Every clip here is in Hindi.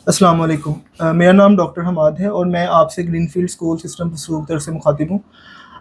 अस्सलाम वालेकुम। मेरा नाम डॉक्टर हमाद है और मैं आपसे ग्रीनफील्ड स्कूल सिस्टम फसूख से मुखातिब हूँ।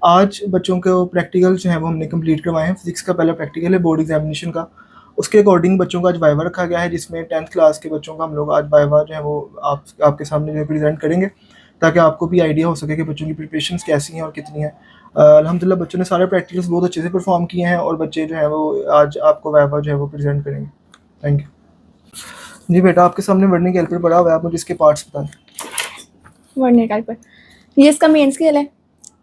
आज बच्चों को प्रैक्टिकल जो है वो हमने कंप्लीट करवाए हैं। फिज़िक्स का पहला प्रैक्टिकल है बोर्ड एग्जामिनेशन का। उसके अकॉर्डिंग बच्चों का आज वाइवा रखा गया है, जिसमें 10th क्लास के बच्चों का हम लोग आज वाइवा जो है वो आपके सामने जो है प्रेजेंट करेंगे, ताकि आपको भी आइडिया हो सके कि बच्चों की प्रिपरेशंस कैसी हैं और कितनी हैं। अल्हम्दुलिल्लाह बच्चों ने सारे प्रैक्टिकल्स बहुत अच्छे से परफॉर्म किए हैं और बच्चे जो हैं वो आज आपको वाइवा जो है वो प्रेजेंट करेंगे। Thank you. जी बेटा, आपके सामने वर्निंग कैलिपर पड़ा हुआ है, आप मुझे इसके पार्ट्स बताएं। वर्नियर कैलिपर, ये इसका मेन स्केल है,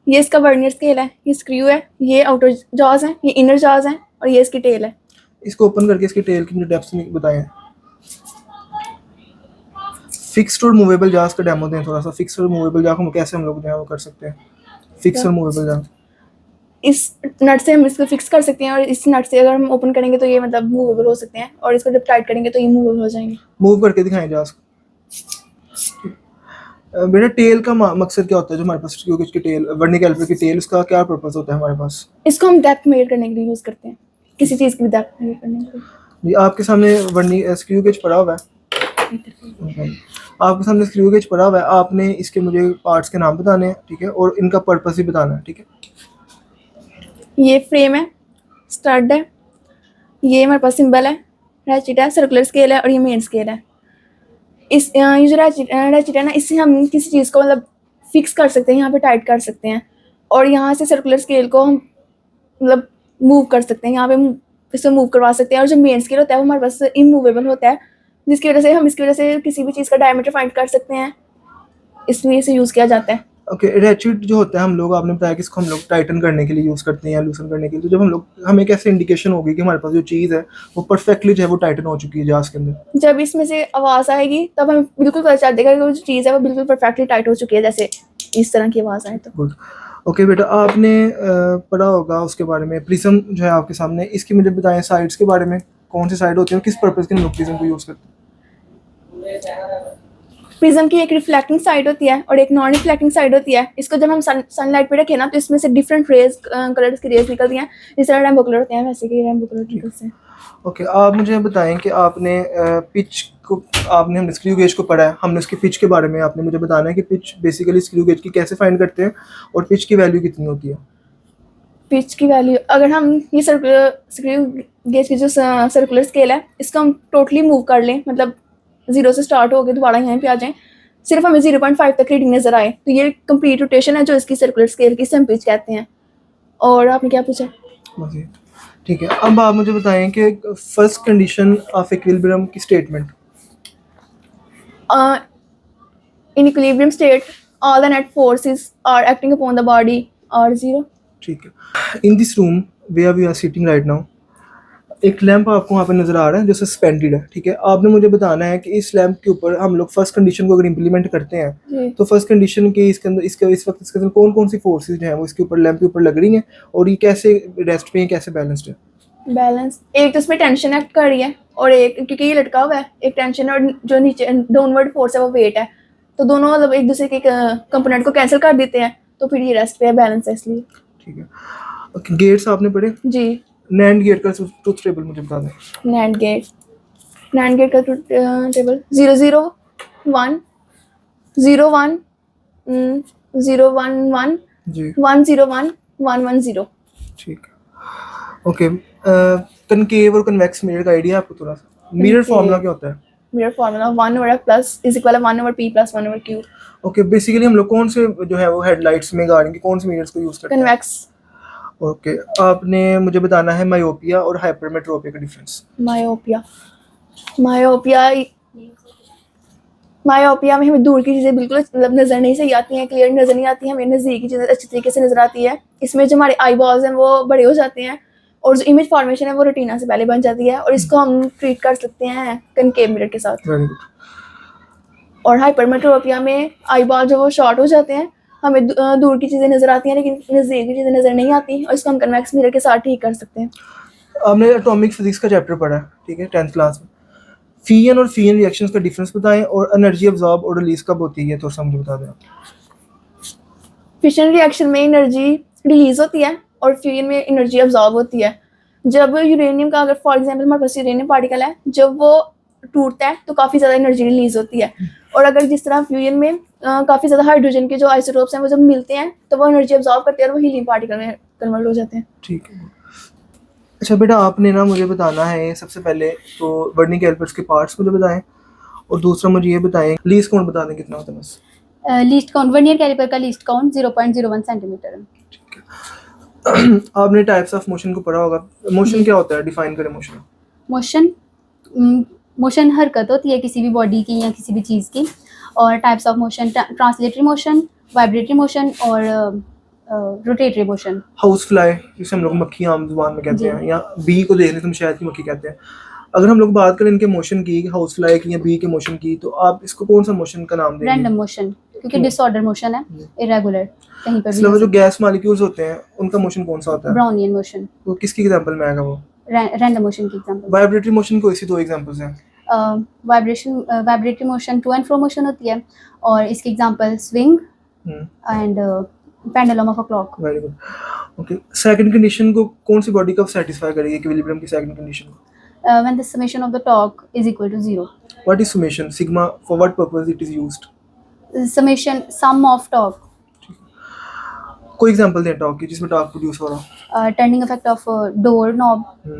ये इसका वर्नियर स्केल है, ये स्क्रू है, ये आउटर जॉज है, ये इनर जॉज है और ये इसकी टेल है। इसको ओपन करके इसकी टेल की मुझे डेप्थ बताएं। फिक्स्ड और मूवेबल जार्स का डेमो दें थोड़ा सा। फिक्स्ड और मूवेबल जार को कैसे हम लोग जो है वो कर सकते हैं। फिक्स्ड और मूवेबल जार इस नट से हम इसको फिक्स कर सकते हैं और इस नट से अगर हम ओपन करेंगे तो ये मतलब मूवेबल हो सकते हैं और इसको जब टाइट करेंगे तो ये मूवेबल हो जाएंगे। मूव करके दिखाएं जार्स को। बेटा, टेल का मकसद क्या होता है? जो हमारे पास स्क्रू गेज की टेल, वर्नियर कैलिपर की टेल, उसका क्या पर्पस होता है हमारे पास? इसको हम डेप्थ मेजर करने के लिए यूज करते हैं, किसी चीज की डेप्थ मेजर करने के लिए। जी, आपके सामने वर्नियर स्क्रू गेज पड़ा हुआ है। आपके सामने स्क्रू गेज पड़ा हुआ है। आपने इसके मुझे पार्ट्स के नाम बताने हैं, ठीक है, और इनका पर्पस भी बताना है, ठीक है। ये फ्रेम है, स्टड है, ये हमारे पास सिंबल है, रैचेट है, सर्कुलर स्केल है और ये मेन स्केल है। ये जो रैचेट है ना, इससे हम किसी चीज़ को मतलब फिक्स कर सकते हैं, यहाँ पे टाइट कर सकते हैं और यहाँ से सर्कुलर स्केल को हम मतलब मूव कर सकते हैं, यहाँ पे इसको मूव करवा सकते हैं। और जो मेन स्केल होता है वो हमारे पास इमूवेबल होता है, जिसकी वजह से हम इसकी वजह से किसी भी चीज़ का डायमीटर फाइंड कर सकते हैं, इसलिए इसे यूज़ किया जाता है। ओके, रैचेट जो होता है हम लोग, आपने बताया कि इसको हम लोग टाइटन करने के लिए यूज़ करते हैं या लूसन करने के लिए। तो जब हम लोग, हमें कैसे इंडिकेशन होगी कि हमारे पास जो चीज़ है वो परफेक्टली जो है वो टाइटन हो चुकी है जार्स के अंदर? जब इसमें से आवाज़ आएगी तब हमें बिल्कुल पता चल देगा कि वो जो चीज़ है वो बिल्कुल परफेक्टली टाइट हो चुकी है, जैसे इस तरह की आवाज़ आए तो। गुड। ओके बेटा, आपने पढ़ा होगा उसके बारे में। प्रिज्म जो है आपके सामने, इसकी मुझे बताएं साइड्स के बारे में। कौन सी साइड होती है और किस पर्पज़ के लिए हम लोग प्रिज्म को यूज़ करते हैं? प्रिज्म की एक रिफ्लेक्टिंग साइड होती है और एक नॉन रिफ्लेक्टिंग साइड होती है। इसको जब हम सनलाइट पे रखें ना तो इसमें से डिफरेंट रेज, कलर्स की रेज निकलती हैं। जिस तरह रेनबो कलर होते हैं वैसे के रेनबो कलर निकलते हैं। ओके, आप मुझे बताएं कि आपने पिच को, आपने हमने स्क्रू गेज को पढ़ा है, हमने उसके पिच के बारे में आपने मुझे बताना है कि पिच बेसिकली स्क्रू गेज की कैसे फाइंड करते हैं और पिच की वैल्यू कितनी होती है। पिच की वैल्यू, अगर हम ये स्क्रू गेज की जो सर्कुलर स्केल है इसको हम टोटली मूव कर लें, मतलब 0 से स्टार्ट होकर दोबारा यहाँ पे आ जाएं, सिर्फ हमें 0.5 तक रीडिंग नजर आए तो ये कंप्लीट रोटेशन है जो इसकी सर्कुलर स्केल की, इसे हम पिच कहते हैं। और आपने क्या पूछा? बस ये ठीक है। अब आप मुझे बताएं कि फर्स्ट कंडीशन ऑफ इक्विलिब्रियम की statement. In equilibrium state, all the net forces are acting upon the body are zero. ठीक है। In this room where we are sitting right now, एक लैंप आपको वहाँ पे नज़र आ रहा है जो सस्पेंडेड है, ठीक है। आपने मुझे बताना है कि इस लैंप के ऊपर हम लोग फर्स्ट कंडीशन को अगर इम्प्लीमेंट करते हैं तो फर्स्ट कंडीशन के इसके अंदर इस वक्त इसके अंदर कौन कौन सी फोर्सेज जो हैं वो इसके ऊपर, लैंप के ऊपर लग रही हैं और ये कैसे रेस्ट पे हैं, कैसे बैलेंस्ड है? बैलेंस, एक तो इसमें टेंशन एक्ट कर रही है और एक क्योंकि ये लटका हुआ है, एक टेंशन और जो नीचे डाउनवर्ड फोर्स है वो वेट है, तो दोनों मतलब एक दूसरे के कंपोनेंट को कैंसिल कर देते हैं तो फिर ये रेस्ट पे है, बैलेंस है इसलिए। ठीक है। ओके, गेट्स आपने पढ़े? जी। नैंड गेट का ट्रूथ टेबल मुझे बता दें। नैंड गेट का ट्रूथ टेबल 0 0 1 0 1 0 1 1 जी 1 0 1 1 1 0। ठीक है। ओके, कनकेव और कन्वेक्स मिरर का आइडिया आपको थोड़ा सा? मिरर फार्मूला क्या होता है? Mirror formula 1/f plus is equal 1/p plus 1/q। Okay, basically हम लोग कौन से जो है वो हेडलाइट्स में गाड़ी के कौन से मिरर्स को यूज़ करते हैं? कन्वेक्स। ओके, आपने मुझे बताना है मायोपिया और हाइपरमेट्रोपिया का डिफरेंस। मायोपिया में हमें दूर की चीज़ें बिल्कुल मतलब नज़र नहीं सही आती हैं, क्लियर नज़र नहीं आती हैं, हमें नज़दीक की चीज़ें अच्छी तरीके से नज़र आती है। इसमें जो हमारे आई बॉल्स हैं वो बड़े हो जाते हैं और जो इमेज फॉर्मेशन है वो रेटिना से पहले बन जाती है और इसको हम ट्रीट कर सकते हैं कनकेव मिरर के साथ। Very good. और हाइपरमेट्रोपिया में आई बॉल जो वो शॉर्ट हो जाते हैं, हमें दूर की चीज़ें नज़र आती हैं लेकिन नज़दीक की चीज़ें नज़र नहीं आती और इसको हम कन्वेक्स मिरर के साथ ठीक कर सकते हैं। आपने एटॉमिक फिजिक्स का चैप्टर पढ़ा है, ठीक है, 10th क्लास में। फीन और फीन रिएक्शंस का डिफरेंस बताएं और एनर्जी अब्जॉर्ब और रिलीज कब होती है, तो सब मुझे बता दें आप। फिशन रिएक्शन में एनर्जी रिलीज होती है और फ्यूजन में एनर्जी अब्जॉर्ब होती है। जब यूरेनियम का, अगर फॉर एग्जांपल हमारे पास यूरेनियम पार्टिकल है, जब वो टूटता है तो काफ़ी ज़्यादा एनर्जी रिलीज होती है, और अगर जिस तरह फ्यूजन में काफ़ी ज़्यादा हाइड्रोजन के जो आइसोटोप्स हैं वो जब मिलते हैं तो वो एनर्जी अब्जॉर्ब करते हैं और वो हीलियम पार्टिकल में कन्वर्ट हो जाते हैं। ठीक है। अच्छा बेटा, आपने ना मुझे बताना है सबसे पहले तो वर्निंग कैलिपर्स के पार्ट्स मुझे बताएं, और दूसरा मुझे ये बताएं लीस्ट काउंट बता दें कितना होता है बस। लीस्ट काउंट वर्नियर कैलिपर का लीस्ट काउंट 0.01 सेंटीमीटर है। आपने टाइप्स ऑफ मोशन को पढ़ा होगा, मोशन क्या होता है, डिफाइन करें मोशन। मोशन हरकत होती है किसी भी बॉडी की या किसी भी चीज़ की, और types of motion translatory motion, vibratory motion और रोटेटरी मोशन। हाउस फ्लाई जिसे हम लोग मक्खी आम जुबान में कहते जी। हैं, या बी को देखने तुम शायद की मक्खी कहते हैं। अगर हम लोग बात करें इनके मोशन की, हाउस फ्लाई की या बी के मोशन की, तो आप इसको कौन सा मोशन का नाम देंगे? रैंडम मोशन, क्योंकि क्यों? डिसऑर्डर मोशन है, इरेगुलर कहीं पर इसके भी अलावा हो जो गैस मॉलिक्यूल्स होते हैं उनका मोशन कौन सा होता सकता है। है? ब्राउनियन मोशन, तो किसकी एग्जांपल में आएगा वो? रैंडम मोशन की एग्जांपल। वाइब्रेटरी मोशन को इसी दो एग्जांपल्स हैं। Vibratory motion to and fro motion होती है, और इसकी example swing and pendulum of a clock. Very good. Okay, second condition को कौन सी बॉडी कब सेटिस्फाई करेगी, इक्विलिब्रियम की सेकंड कंडीशन को? when the summation of the torque is equal to 0. What is summation sigma, for what purpose it is used? Summation sum of torque, कोई एग्जांपल दें टॉर्क की जिसमें टॉर्क प्रोड्यूस हो रहा turning effect of door knob हो।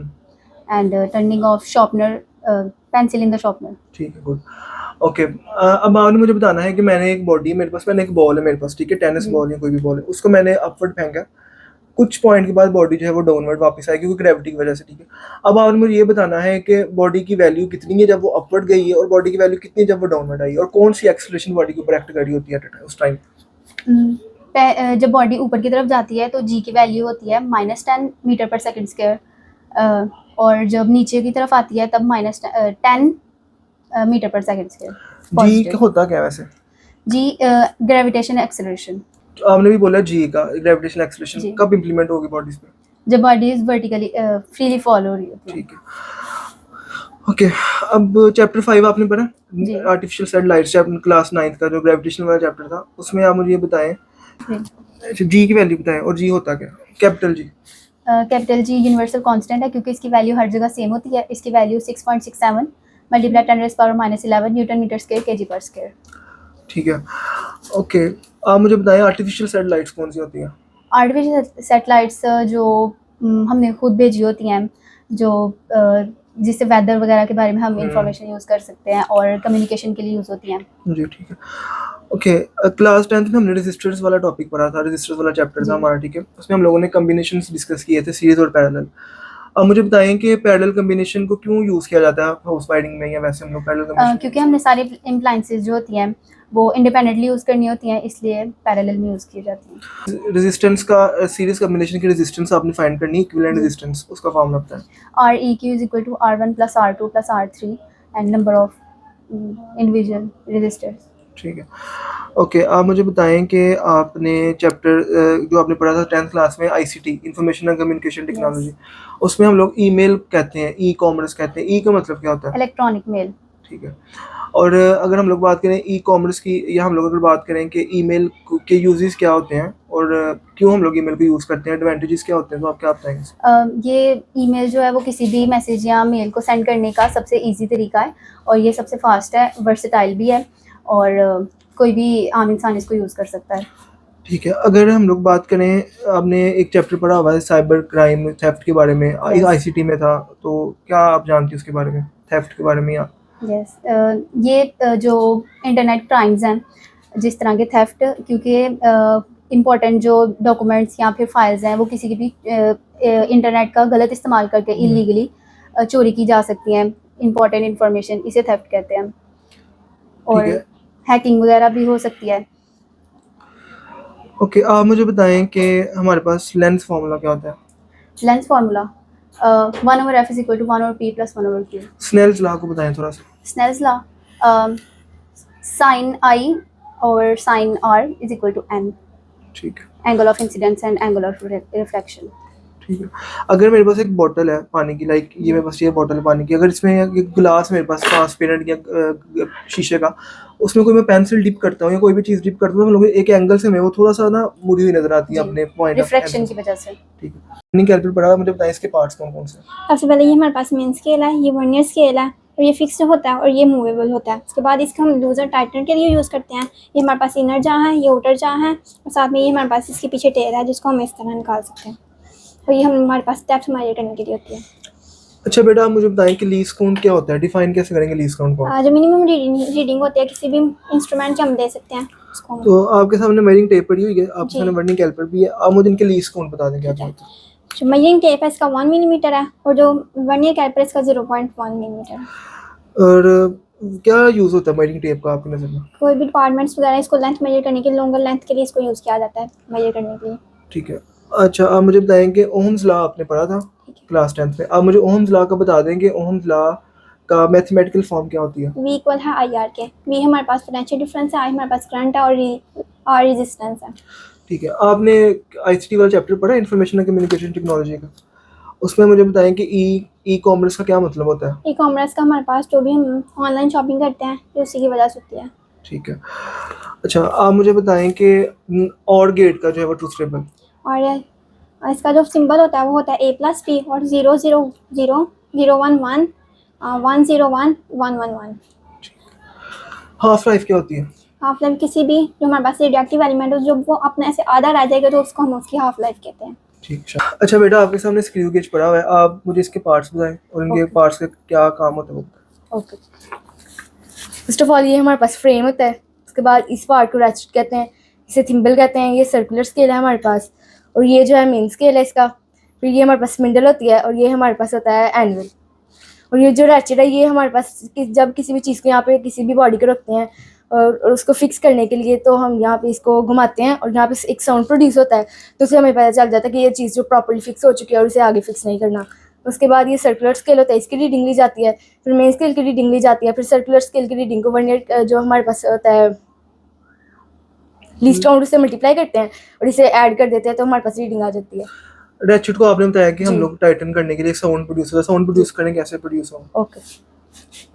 and turning of sharpener, pencil in the sharpener. ठीक है, गुड। ओके, अब आपने मुझे बताना है कि मैंने एक बॉडी, मेरे पास मैंने एक बॉल है मेरे पास, ठीक है, टेनिस बॉल या कोई भी बॉल है, उसको मैंने अपवर्ड फेंका, कुछ पॉइंट के बाद बॉडी जो है वो डाउनवर्ड वापस आएगी क्योंकि ग्रेविटी की वजह से, ठीक है। अब आपने मुझे ये बताना है कि बॉडी की वैल्यू कितनी है जब वो अपवर्ड गई है, और बॉडी की वैल्यू कितनी है जब वो डाउनवर्ड आई है, और कौन सी एक्सेलरेशन बॉडी के ऊपर एक्ट कर रही होती है उस टाइम। जब बॉडी ऊपर की तरफ जाती है तो जी की वैल्यू होती है -10 मीटर पर सेकंड स्क्वायर, और जब नीचे की तरफ आती है तब -10 मीटर पर सेकंड स्क्वायर। जी होता क्या है वैसे? जी ग्रेविटेशन एक्सेलरेशन। तो आपने भी बोला जी का ग्रेविटेशनल जी। एक्सेलरेशन कब इंप्लीमेंट होगी बॉडीज पे? जब body is vertically freely fall हो रही होती है। ठीक है। ओके, अब चैप्टर 5 आपने पढ़ा, जी। आर्टिफिशियल सैटेलाइट्स, चैप्टर क्लास 9 का जो ग्रेविटेशन वाला चैप्टर था, उसमें आप मुझे ये बताएं जी की वैल्यू बताएं, और जी होता क्या? Capital G. Capital G universal constant है क्योंकि इसकी वैल्यू हर जगह सेम होती है। इसकी value 6.67 multiply 10⁻⁻11 newton metre square KG per square. ठीक है। ओके, आप मुझे बताएं आर्टिफिशियल सैटेलाइट्स कौन सी होती हैं? आर्टिफिशियल सैटेलाइट्स जो हमने खुद भेजी होती हैं, जो जिससे वेदर वगैरह के बारे में हम इंफॉर्मेशन यूज़ कर सकते हैं और कम्युनिकेशन के लिए यूज़ होती हैं। जी ठीक है। ओके, क्लास 10th में हमने रेजिस्टर्स वाला टॉपिक पढ़ा था, रेजिस्टर्स वाला चैप्टर था हमारा, ठीक है। उसमें हम लोगों ने कम्बिनेशंस डिस्कस किए थे, सीरीज और पैरेलल। अब मुझे बताएं कि पैरेलल कम्बिनेशन को क्यों यूज़ किया जाता है हाउस वायरिंग में, या वैसे हम लोग पैरेलल कम्बिनेशन? क्योंकि हमने सारी अप्लायंसेस जो होती हैं वो इंडिपेंडेंटली यूज़ करनी होती हैं, इसलिए पैरेलल में यूज़ की जाती हैं। रेजिस्टेंस का सीरीज कम्बिनेशन की रेजिस्टेंस आपने फाइंड करनी है, इक्विवेलेंट रेजिस्टेंस, उसका फॉर्मूला बताएं। REQ is equal to R1 plus R2 plus R3 and number of individual resistors. ठीक है। ओके, आप मुझे बताएं कि आपने चैप्टर जो आपने पढ़ा था 10th क्लास में, ICT, information and communication technology, उसमें हम लोग ईमेल कहते हैं, ई कॉमर्स कहते हैं, ई का मतलब क्या होता है? Electronic mail. ठीक है। और अगर हम लोग बात करें ई कॉमर्स की, या हम लोग अगर बात करें कि ईमेल के यूजेस क्या होते हैं और क्यों हम लोग ईमेल को यूज़ करते हैं, एडवांटेजेस क्या होते हैं, तो आप क्या बताएंगे? ये ईमेल जो है वो किसी भी मैसेज या मेल को सेंड करने का सबसे इजी तरीका है, और ये सबसे फास्ट है, वर्सेटाइल भी है, और कोई भी आम इंसान इसको यूज़ कर सकता है। ठीक है। अगर हम लोग बात करें, आपने एक चैप्टर पढ़ा हुआ है साइबर क्राइम, थेफ्ट के बारे में, ICT में था, तो क्या आप जानती हैं उसके बारे में, थेफ्ट के बारे में? या यस, ये जो इंटरनेट क्राइम्स हैं, जिस तरह के थेफ्ट, क्योंकि इम्पोर्टेंट जो डॉक्यूमेंट्स या फिर फाइल्स हैं वो किसी की भी इंटरनेट का गलत इस्तेमाल करके इलीगली चोरी की जा सकती हैं, इम्पोर्टेंट इंफॉर्मेशन, इसे थेफ्ट कहते हैं। और हैकिंग वगैरह भी हो सकती है। ओके, आप मुझे बताएं कि हमारे पास लेंस फार्मूला क्या होता है? Lens formula 1/f is equal to 1/p plus 1/q. Snell's law को बताएं थोड़ा सा। Snell's law, sin I over sin R is equal to n. ठीक है। Angle of incidence and angle of reflection. ठीक है। अगर मेरे पास एक बोतल है पानी की, लाइक ये मेरे पास ये बोतल है पानी की, अगर इसमें एक गिलास मेरे पास ट्रांसपेरेंट या शीशे का, उसमें कोई मैं पेंसिल डिप करता हूँ या कोई भी चीज़ डिप करता हूँ, तो लोग एक एंगल से मैं वो थोड़ा सा ना मुड़ी हुई नजर आती है अपने पॉइंट रिफ्रैक्शन की वजह से। ठीक है। कैलकुलेट पढ़ा, मुझे बताएं इसके पार्ट्स कौन कौन से? सबसे पहले ये हमारे पास मेन स्केल है, ये वर्नियर स्केल है, और ये फिक्स्ड होता है और ये मूवेबल होता है। उसके बाद इसका हम लूज़र टाइटनर के लिए यूज़ करते हैं। ये हमारे पास इनर जहाँ है, ये आउटर जहाँ है, और साथ में ये हमारे पास इसके पीछे टेल है जिसको हम इस तरह निकाल सकते हैं। और ये हमारे पास स्टेप्स मेजर करने के लिए होती है। अच्छा बेटा, आप मुझे बताएं कि लीस्ट काउंट क्या होता है, डिफाइन कैसे करेंगे लीस्ट काउंट को? जो मिनिमम रीडिंग होती है किसी भी इंस्ट्रूमेंट की हम दे सकते हैं उसको हम। तो आपके सामने मेजरिंग टेप पड़ी हुई है, आपके जी। सामने वर्निंग कैलिपर भी है, आप मुझे इनके लीस्ट काउंट बता दें क्या क्या होता है। जो मेजरिंग टेप है इसका 1 मिलीमीटर है और जो वर्नियर कैलिपर इसका 0.1 मिलीमीटर है। और क्या यूज़ होता है मेजरिंग टेप का आपकी नज़र में? कोई भी डिपार्टमेंट्स वगैरह इसको लेंथ मेजर करने के लिए, लॉन्गर लेंथ के लिए इसको यूज़ किया जाता है मेजर करने के लिए। ठीक है। अच्छा, आप मुझे बताएंगे ओहम्स लॉ आपने पढ़ा था क्लास 10th में, आप मुझे ओहम्स लॉ का बता देंगे, ओहम्स लॉ का मैथमेटिकल फॉर्म क्या होती है? V इक्वल है आई आर के। V हमारे पास पोटेंशियल डिफरेंस है, I हमारे पास करंट है और R रेजिस्टेंस है। ठीक है। आपने आईसीटी वाला चैप्टर पढ़ा है, इंफॉर्मेशन एंड कम्युनिकेशन टेक्नोलॉजी का, उसमें मुझे बताएं कि ई कॉमर्स का क्या मतलब होता है? ई कॉमर्स का हमारे पास जो भी हम ऑनलाइन शॉपिंग करते हैं ये उसी की वजह से होती है। ठीक है। अच्छा, आप मुझे बताएं कि और गेट का जो है वो ट्रूथ टेबल। और इसका जो सिंबल होता है वो होता है A+P और 0 0 0 0 1 1 1 0 1 1 1 1। हाफ लाइफ क्या होती है? हाफ लाइफ किसी भी जो हमारे पास रेडियोएक्टिव एलिमेंट हो जो वो अपने ऐसे आधा रह जाएगा तो उसको हम उसकी हाफ लाइफ कहते हैं। ठीक है। अच्छा बेटा, आपके सामने स्क्रू गेज पड़ा हुआ है, आप मुझे इसके पार्ट्स बताएं और इनके पार्ट्स का क्या काम होता है वो। ओके, फर्स्ट ऑफ ऑल ये हमारे पास फ्रेम होता है, उसके बाद इस पार्ट को रैचेट कहते हैं, इसे थिम्बल कहते हैं, ये सर्कुलर स्केल है हमारे पास, और ये जो है मेन स्केल है इसका। फिर ये हमारे पास स्पिंडल होती है और ये हमारे पास होता है एनुअल। और ये जो रैचेट है ये हमारे पास जब किसी भी चीज़ को यहाँ पे किसी भी बॉडी को रखते हैं और उसको फिक्स करने के लिए तो हम यहाँ पे इसको घुमाते हैं और यहाँ पे एक साउंड प्रोड्यूस होता है, तो उससे हमें पता चल जाता है कि ये चीज़ जो प्रॉपर्ली फिक्स हो चुकी है और इसे आगे फिक्स नहीं करना। उसके बाद ये सर्कुलर स्केल होता है, इसकी रीडिंग ली जाती है, फिर मेन स्केल की रीडिंग ली जाती है, फिर सर्कुलर स्केल की रीडिंग को वर्नियर जो हमारे पास होता है लीस्ट काउंट उससे मल्टीप्लाई करते हैं और इसे ऐड कर देते हैं तो हमारे पास रीडिंग आ जाती है। रैचेट को आपने बताया कि हम जी। लोग टाइटन करने के लिए साउंड प्रोड्यूस होता है, साउंड प्रोड्यूस करने कैसे प्रोड्यूस होगा? ओके,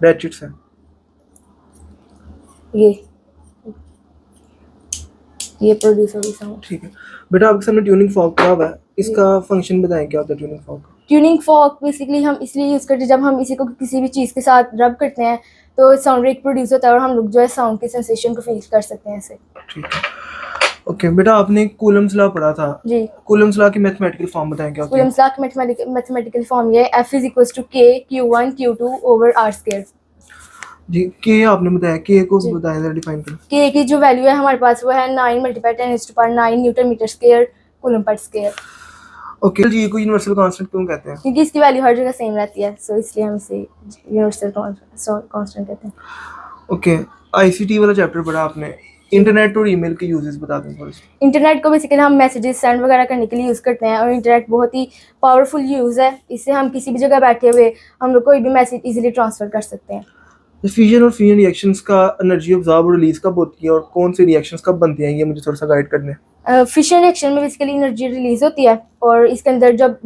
रैचेट से ये प्रोड्यूस होगी साउंड। ठीक है। बेटा, आपके सामने ट्यूनिंग फॉर्क पड़ा हुआ है, इसका फंक्शन बताएं क्या होता है tuning fork? Tuning fork basically हम इसलिए यूज़ करते हैं जब हम इसी को किसी भी चीज़ के साथ रब करते हैं तो साउंड रेट प्रोड्यूस होता है और हम लोग जो है साउंड की सेंसेशन को फील कर सकते हैं इससे। ठीक है। ओके बेटा, आपने कूलम्स लॉ पढ़ा था, जी, कूलम्स लॉ की मैथमेटिकल फॉर्म बताएं क्या होती है? कूलम्स लॉ की मैथमेटिकल फॉर्म ये है F = K Q1 Q2 over R²। जी, के आपने बताया, के को जी। बताएं जरा, डिफाइन करें। K की जो वैल्यू है हमारे पास वो है 9 × 10⁹ न्यूटन मीटर स्क्वायर कूलम पर स्क्वायर। ओके जी, को यूनिवर्सल कांस्टेंट क्यों कहते हैं? क्योंकि इसकी वैल्यू हर जगह सेम रहती है, सो इसलिए हम इसे यूनिवर्सल कांस्टेंट कहते हैं। ओके, आईसीटी वाला चैप्टर पढ़ा आपने, इंटरनेट और ईमेल के यूजेस बता दें थोड़े से। इंटरनेट को बेसिकली हम मैसेजेस सेंड वगैरह करने के लिए यूज़ करते हैं और इंटरनेट बहुत ही पावरफुल यूज़ है, इससे हम किसी भी जगह बैठे हुए हम लोग कोई भी मैसेज इजीली ट्रांसफ़र कर सकते हैं। फ्यूजन और फ्यूजन रिएक्शंस का एनर्जी ऑब्जॉर्ब और रिलीज कब होती है और कौन से रिएक्शंस कब बनती हैं, ये मुझे थोड़ा सा गाइड कर दें। फिशन रिएक्शन में बेसिकली एनर्जी रिलीज होती है और इसके अंदर जब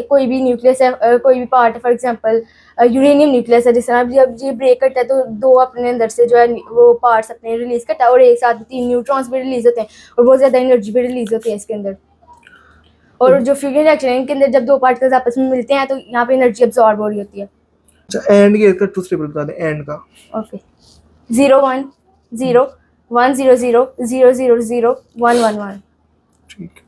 कोई भी न्यूक्लियस है, कोई भी पार्ट है, फॉर एग्जांपल यूरेनियम न्यूक्लियस है, जिस तरह जब ये ब्रेक करता है तो दो अपने अंदर से जो है वो पार्ट्स अपने रिलीज करता है और एक साथ 3 न्यूट्रॉन्स भी रिलीज होते हैं और बहुत ज़्यादा एनर्जी भी रिलीज होती है इसके अंदर। और जो फ्यूजन रिएक्शन है इनके अंदर जब दो पार्टिकल्स आपस में मिलते हैं तो यहाँ पे एनर्जी अब्जॉर्ब हो रही होती है। अच्छा, एंड गेट का ट्रूथ टेबल बता दें, एंड का। ओके, 0 1 0 1 0 0 0 0 0 1 1 1। ठीक है।